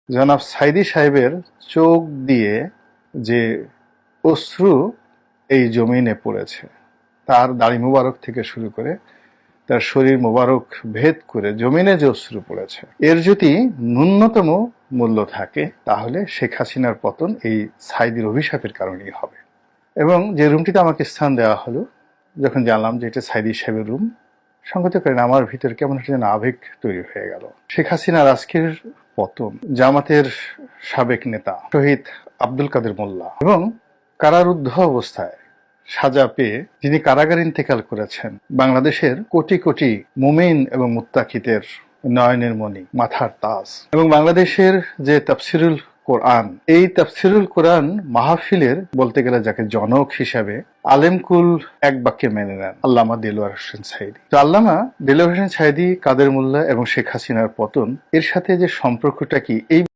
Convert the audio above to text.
জনাব সাইদী সাহেবের চোখ দিয়ে যে অশ্রু এই জমিনে পড়েছে, তার দাড়ি মোবারক থেকে শুরু করে তার শরীর মোবারক ভেদ করে জমিনে যে অশ্রু পড়েছে, এর যদি ন্যূনতম মূল্য থাকে তাহলে শেখ হাসিনার পতন এই সাইদির অভিশাপের কারণেই হবে। এবং যে রুমটিতে আমাকে স্থান দেওয়া হলো, যখন জানলাম যে এটা সাইদী সাহেবের রুম, সঙ্গত করেন আমার ভিতরে কেমন একটা যেন আবেগ তৈরি হয়ে গেল। শেখ হাসিনার আজকের পতন, জামাতের সাবেক নেতা শহীদ আব্দুল কাদের মোল্লা এবং কারারুদ্ধ অবস্থায় সাজা পেয়ে যিনি কারাগারে ইন্তেকাল করেছেন, বাংলাদেশের কোটি কোটি মুমিন এবং মুত্তাকিদের নয়নের মণি, মাথার তাজ, এবং বাংলাদেশের যে তাফসিরুল কোরআন, এই তাফসিরুল কোরআন মাহফিলের বলতে গেলে যাকে জনক হিসাবে আলেমকুল এক বাক্যে মেনে নেন, আল্লামা দেলোয়ার হোসেন সাঈদী। তো আল্লামা দেলোয়ার হোসেন সাঈদী, কাদের মোল্লা এবং শেখ হাসিনার পতন, এর সাথে যে সম্পর্কটা কি, এই